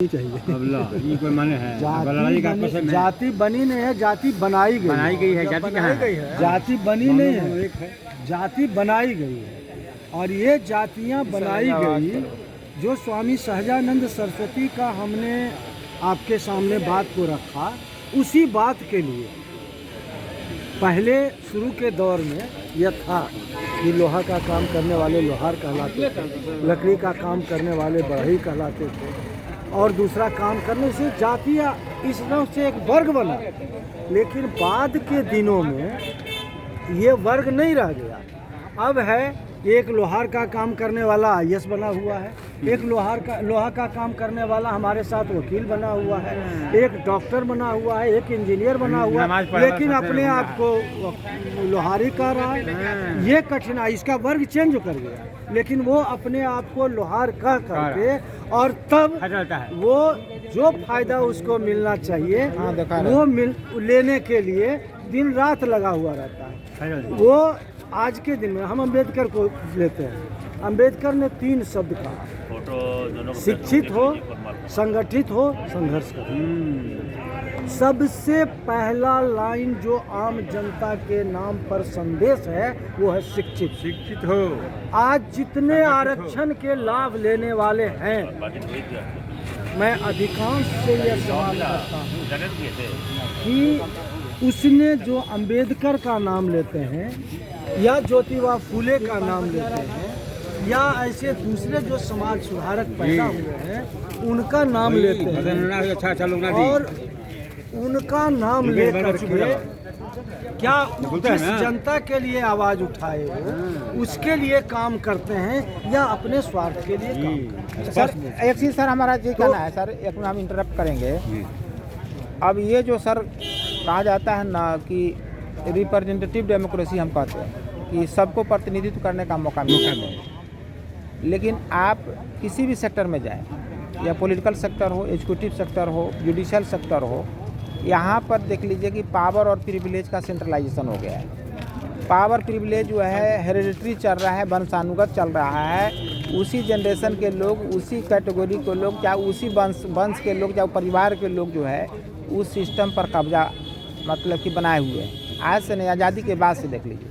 चाहिए। ये कोई माने है जाति बनी नहीं है, जाति बनाई गई है। जाति कहाँ है? जाति बनी नहीं है, जाति बनाई गई है। और ये जातियाँ बनाई गई जो स्वामी सहजानंद सरस्वती का हमने आपके सामने बात को रखा, उसी बात के लिए पहले शुरू के दौर में यह था कि लोहा का काम करने वाले लोहार कहलाते थे, लकड़ी का काम करने वाले बढ़ई कहलाते थे, और दूसरा काम करने से जातियाँ इस तरह से एक वर्ग बना। लेकिन बाद के दिनों में ये वर्ग नहीं रह गया। अब है एक लोहार का काम करने वाला IAS बना हुआ है, एक लोहा का काम करने वाला हमारे साथ वकील बना हुआ है, एक डॉक्टर बना हुआ है, एक इंजीनियर बना हुआ है, लेकिन अपने आप को लोहारी कह रहा है। ये कठिनाई, इसका वर्ग चेंज कर गया, लेकिन वो अपने आप को लोहार कह करके, और तब वो जो फायदा उसको मिलना चाहिए वो लेने के लिए दिन रात लगा हुआ रहता है। वो आज के दिन में हम अम्बेडकर को लेते हैं। अम्बेडकर ने 3 शब्द कहा: शिक्षित हो, संगठित हो, संघर्ष करो। सबसे पहला लाइन जो आम जनता के नाम पर संदेश है वो है शिक्षित हो। आज जितने आरक्षण के लाभ लेने वाले हैं, मैं अधिकांश से यह सवाल करता हूँ कि उसने जो अम्बेडकर का नाम लेते हैं या ज्योतिबा फूले का नाम लेते हैं या ऐसे दूसरे जो समाज सुधारक पैदा हुए हैं उनका नाम लेते हैं, और उनका नाम लेकर के क्या जिस जनता के लिए आवाज उठाए हो उसके लिए काम करते हैं या अपने स्वार्थ के लिए काम करते हैं। सर एक चीज़ सर हमारा ये कहना है सर, एक हम इंटरप्ट करेंगे। अब ये जो सर कहा जाता है ना कि रिप्रेजेंटेटिव डेमोक्रेसी हम कहते हैं कि सबको प्रतिनिधित्व करने का मौका मिलता है, लेकिन आप किसी भी सेक्टर में जाएं, या पॉलिटिकल सेक्टर हो, एजुकेटिव सेक्टर हो, जुडिशियल सेक्टर हो, यहाँ पर देख लीजिए कि पावर और प्रिविलेज का सेंट्रलाइजेशन हो गया है। पावर प्रिविलेज जो है हेरिडिटरी चल रहा है, वंशानुगत चल रहा है। उसी जनरेशन के लोग, उसी कैटेगरी के लोग, चाहे उसी वंश के लोग, चाहे परिवार के लोग जो है उस सिस्टम पर कब्जा मतलब कि बनाए हुए हैं। आज से नहीं, आज़ादी के बाद से देख लीजिए,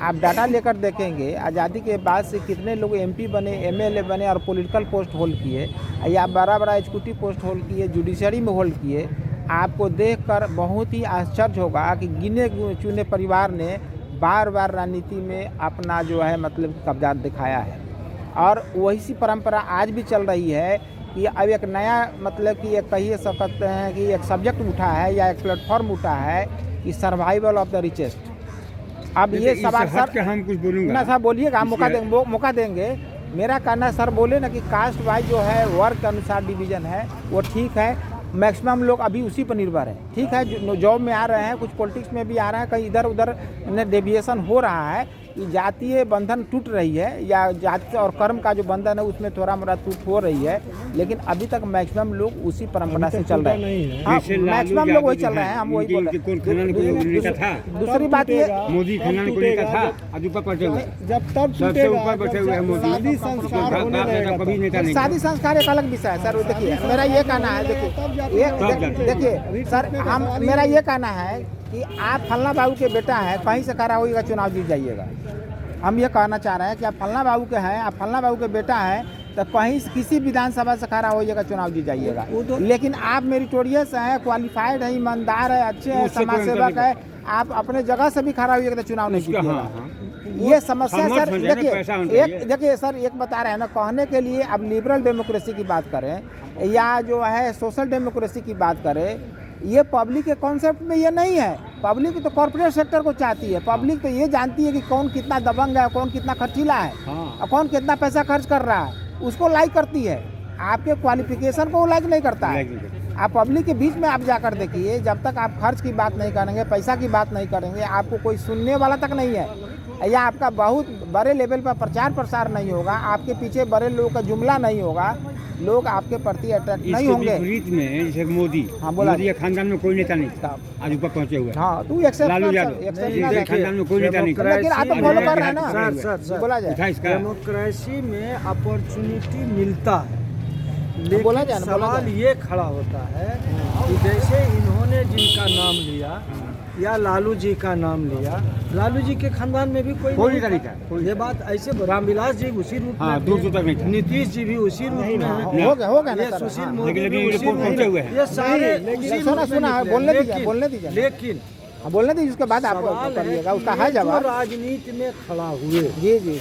आप डाटा लेकर देखेंगे आज़ादी के बाद से कितने लोग MP बने, MLA बने और पॉलिटिकल पोस्ट होल्ड किए, या बड़ा एजुकेटिव पोस्ट होल्ड किए, जुडिशरी में होल्ड किए। आपको देखकर बहुत ही आश्चर्य होगा कि गिने चुने परिवार ने बार बार राजनीति में अपना जो है मतलब कब्जा दिखाया है, और वही सी परंपरा आज भी चल रही है कि अब एक नया मतलब कि एक कहिए सकते हैं कि एक सब्जेक्ट उठा है या एक प्लेटफॉर्म उठा है कि सर्वाइवल ऑफ द रिचेस्ट। अब ये सवाल सर हम कुछ बोलूँगा ना, सर बोलिएगा, मौका देंगे। मेरा कहना सर बोले ना कि कास्ट वाइज जो है वर्ग के अनुसार डिवीज़न है वो ठीक है, मैक्सिमम लोग अभी उसी पर निर्भर है। ठीक है, जो जॉब में आ रहे हैं, कुछ पॉलिटिक्स में भी आ रहे हैं, कहीं इधर उधर डेविएशन हो रहा है कि जातीय बंधन टूट रही है, या जाति और कर्म का जो बंधन है उसमें थोड़ा मोड़ा टूट हो रही है, लेकिन अभी तक मैक्सिमम लोग उसी परंपरा से चल रहे हैं। हाँ, मैक्सिमम लोग वही चल रहे हैं, हम वही बोल रहे हैं। दूसरी बात ये मोदी खानदान को लेकर था, आज ऊपर बैठे हुए, जब तब सबसे ऊपर बैठे हुए हैं मोदी। शादी संस्कार होने लगेगा। शादी संस्कार एक अलग विषय है सर। देखिए मेरा ये कहना है, देखिए सर, मेरा ये कहना है कि आप फलना बाबू के बेटा हैं, कहीं से खड़ा होइएगा चुनाव जीत जाइएगा। हम ये कहना चाह रहे हैं कि आप फलना बाबू के हैं, आप फलना बाबू के बेटा हैं, तो कहीं किसी विधानसभा से खड़ा होइएगा चुनाव जीत जाइएगा। लेकिन आप मेरिटोरियस हैं, क्वालिफाइड हैं, ईमानदार है, अच्छे हैं, समाज सेवक है, आप अपने जगह से भी खड़ा होइएगा तो चुनाव नहीं जीतिएगा। ये समस्या सर देखिए सर, एक बता रहे हैं ना, कहने के लिए अब लिबरल डेमोक्रेसी की बात करें या जो है सोशल डेमोक्रेसी की बात करें, ये पब्लिक के कॉन्सेप्ट में ये नहीं है। पब्लिक तो कॉर्पोरेट सेक्टर को चाहती है, पब्लिक तो ये जानती है कि कौन कितना दबंग है, कौन कितना खर्चीला है, और कौन कितना पैसा खर्च कर रहा है, उसको लाइक करती है। आपके क्वालिफिकेशन को लाइक नहीं करता है। आप पब्लिक के बीच में आप जाकर देखिए, जब तक आप खर्च की बात नहीं करेंगे, पैसा की बात नहीं करेंगे, आपको कोई सुनने वाला तक नहीं है, या आपका बहुत बड़े लेवल पर प्रचार प्रसार नहीं होगा, आपके पीछे बड़े लोगों का जुमला नहीं होगा, लोग आपके प्रति अट्रैक्ट नहीं होंगे। विपरीत में जैसे मोदी, हाँ बोला, मोदी खानदान में कोई नेता नहीं था, आज ऊपर पहुंचे हुए। हाँ, तू लालू यादव खानदान में कोई नेता नहीं था, लेकिन आप तो फॉलो कर रहे हैं ना। सर बोला जाए डेमोक्रेसी में अपॉर्चुनिटी मिलता है, लेकिन बोला जाए ना, बोला सवाल जाए। ये खड़ा होता है कि जैसे इन्होंने जिनका नाम लिया या लालू जी का नाम लिया, लालू जी के खानदान में भी कोई कोई नहीं नहीं था। था। ये बात ऐसे रामविलास जी उसी रूप हाँ, में दूर थे। दूर तक नहीं था। नीतीश जी भी उसी रूप में हैं। हो गया ना ये सर, सुशील हाँ। मोदी लेकिन भी अभी उसी रिपोर्ट रूप में पहुंचे हुए हैं। ये सारे नहीं, उसी सुना, रूप में सुना, निकले। बोलने दीजिए, लेकिन- बोलने दीजिए। लेकिन हाँ, बोलने दीजिए, उसके बाद आप सवाल करिएगा, है उसका कि है ये जो जवाब। राजनीति में खड़ा हुए, जी जी।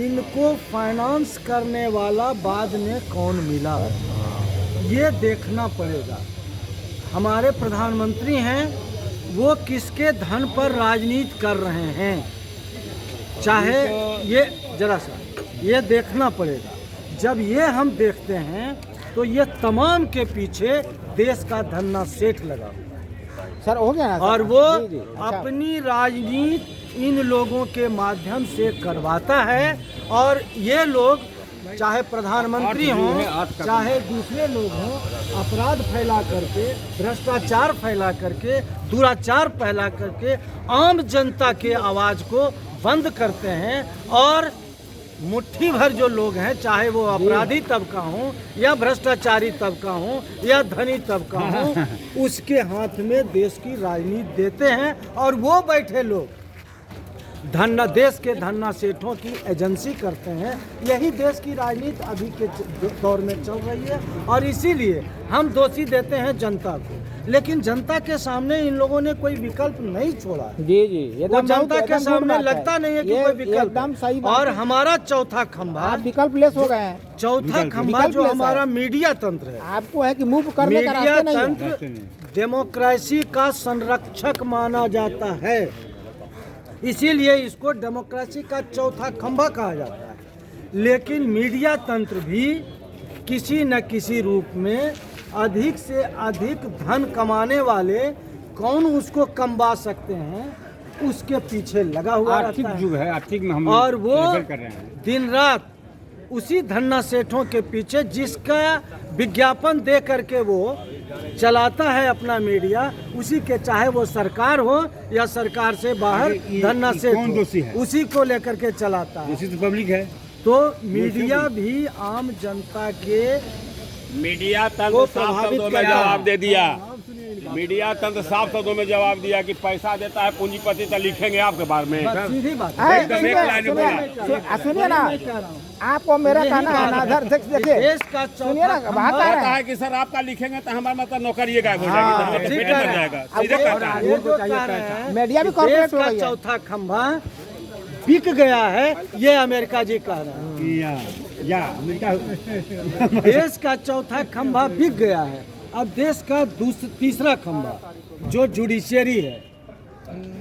इनको फाइनेंस करने वाला बाद में कौन मिला, ये देखना पड़ेगा। हमारे प्रधानमंत्री हैं, वो किसके धन पर राजनीति कर रहे हैं, चाहे ये जरा सा ये देखना पड़ेगा। जब ये हम देखते हैं तो ये तमाम के पीछे देश का धन्ना सेठ लगा हुआ है। सर हो गया ना सर? और वो जी, जी, अच्छा। अपनी राजनीति इन लोगों के माध्यम से करवाता है। और ये लोग चाहे प्रधानमंत्री हों, चाहे दूसरे लोग हों, अपराध फैला करके, भ्रष्टाचार फैला करके, दुराचार फैला करके आम जनता के आवाज़ को बंद करते हैं। और मुट्ठी भर जो लोग हैं, चाहे वो अपराधी तबका हो या भ्रष्टाचारी तबका हो या धनी तबका हो, उसके हाथ में देश की राजनीति देते हैं। और वो बैठे लोग धन्ना देश के धन्ना सेठों की एजेंसी करते हैं। यही देश की राजनीति अभी के दौर में चल रही है। और इसीलिए हम दोषी देते हैं जनता को, लेकिन जनता के सामने इन लोगों ने कोई विकल्प नहीं छोड़ा है। जी जी, वो जनता के सामने लगता नहीं है कि कोई विकल्प एकदम सही है। बात और है। हमारा चौथा खंभा, आप विकल्प लेस हो गए हैं। चौथा खंभा विकल्प जो लेस है। हमारा मीडिया तंत्र है, आपको है कि मूव करने का मीडिया रास्ते नहीं है। तंत्र डेमोक्रेसी का संरक्षक माना जाता है। इसीलिए इसको डेमोक्रेसी का चौथा खंभा कहा जाता है। लेकिन मीडिया तंत्र भी किसी न किसी रूप में अधिक से अधिक धन कमाने वाले कौन उसको कमवा सकते हैं, उसके पीछे लगा हुआ आर्थिक रहता युग है, आर्थिक में हम और वो लेबल कर रहे हैं। दिन रात उसी धन्ना सेठों के पीछे, जिसका विज्ञापन दे करके वो चलाता है अपना मीडिया, उसी के, चाहे वो सरकार हो या सरकार से बाहर धन्ना सेठ कौन दोषी है? हो, उसी को लेकर के चलाता है। दूसरी तो पब्लिक है। तो मीडिया भी आम जनता के मीडिया को तंत्र साफ प्रभावित शब्दों में करता है। जवाब दे दिया। मीडिया तंत्र साफ शब्दों में जवाब दिया कि पैसा देता है पूंजीपति, तो लिखेंगे आपके बारे में। बस सीधी बात है, है। एकदम एक लाइन में सुनिए ना, मैं कह रहा हूँ। आपको मेरा कहना है ना, इधर देखिए, देश का सुनिए ना, चौथा बात आ खंभा- रहा कहता है। है कि सर आपका लिखेंगे तो हमारा मतलब नौकरी गायब हो हाँ, जाएगी, तो ठीक पेटेंट है। लग जाएगा। अब सीधे वो- कहता है। ये जो कह रहे हैं, मीडिया भी देश कॉर्पोरेट हो का गई है। चौथा खंभा बिक गया है, ये अमेरिका जी कह रहे हैं। या अमेरिका देश का चौथा खंभा बिक गया है। अब देश का तीसरा खंभा जो जुडिशियरी है,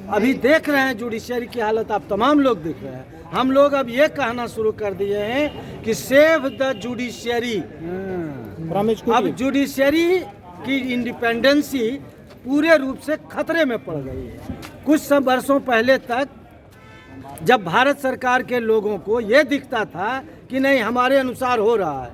अभी देख रहे हैं जुडिशियरी की हालत, आप तमाम लोग देख रहे हैं। हम लोग अब ये कहना शुरू कर दिए हैं कि सेव द जुडिशियरी। अब जुडिशियरी की इंडिपेंडेंसी पूरे रूप से खतरे में पड़ गई है। कुछ सब वर्षों पहले तक जब भारत सरकार के लोगों को ये दिखता था कि नहीं हमारे अनुसार हो रहा है,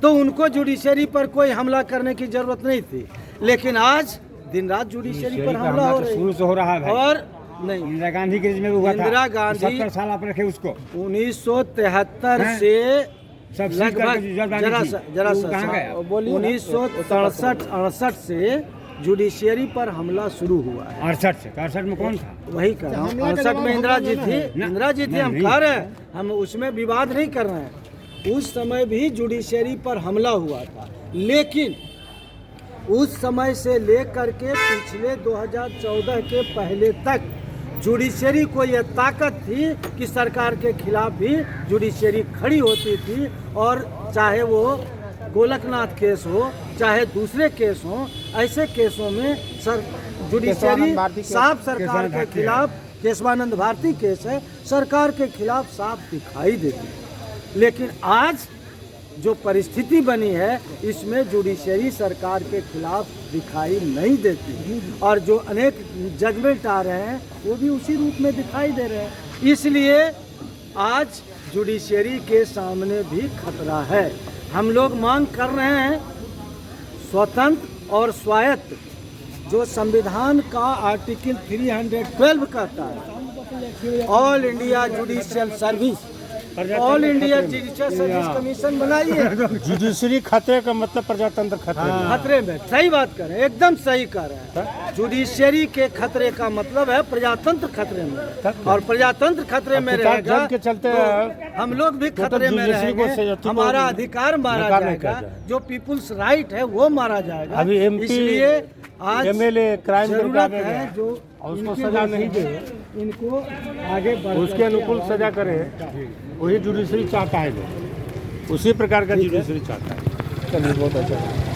तो उनको जुडिशरी पर कोई हमला करने की जरूरत नहीं थी। लेकिन आज दिन रात जुडिशरी पर हमला हो रहा शुरू से हो रहा है है। भाई। और नहीं, इंदिरा गांधी के में भी हुआ था। इंदिरा गांधी 70 साल आप रखे उसको। 1973 हैं? से सब सीज लगभग करके जब गांधी जरा थी, सा जरा वो सा कहाँ गया? 1967-68 से जुडिशियरी पर हमला शुरू हुआ है। 68 में कौन था? वही कर रहा हूँ। 68 में इंदिरा जी थी, इंदिरा जी थी, हम नहीं। कह रहे हैं, हम उसमें विवाद नहीं कर रहे हैं। उस समय भी जुडिशरी पर हमला हुआ था, लेकिन उस समय से लेकर के पिछले 2014 के पहले तक जुडिशरी को यह ताकत थी कि सरकार के खिलाफ भी जुडिशरी खड़ी होती थी। और चाहे वो गोलकनाथ केस हो, चाहे दूसरे केस हो, ऐसे केसों में जुडिशरी साफ सरकार के खिलाफ, केशवानंद भारती केस है, सरकार के खिलाफ साफ दिखाई देती है। लेकिन आज जो परिस्थिति बनी है, इसमें जुडिशरी सरकार के खिलाफ दिखाई नहीं देती। और जो अनेक जजमेंट आ रहे हैं वो भी उसी रूप में दिखाई दे रहे हैं। इसलिए आज जुडिशरी के सामने भी खतरा है। हम लोग मांग कर रहे हैं स्वतंत्र और स्वायत्त, जो संविधान का आर्टिकल 312 कहता है, all India judicial service, all India judicial service commission बनाइए। जुडिशरी खतरे का मतलब प्रजातंत्र खतरे में। खतरे में, सही बात कर रहे हैं, एकदम सही कर रहे हैं। जुडिशियरी के खतरे का मतलब है प्रजातंत्र खतरे में, और प्रजातंत्र खतरे में रहेगा के चलते तो हम लोग भी खतरे में रहेंगे, हमारा अधिकार मारा जाएगा, जो पीपुल्स राइट है वो मारा जाएगा। अभी MP इसलिए आज MLA क्राइम जरूरत है जो और उसको इनके सजा जैसे नहीं दे, इनको आगे बढ़ उसके अनुकूल सजा करे, वही जुडिशरी चाहता है लोग, उसी प्रकार का जुडिशरी चाहता है। चलिए बहुत अच्छा।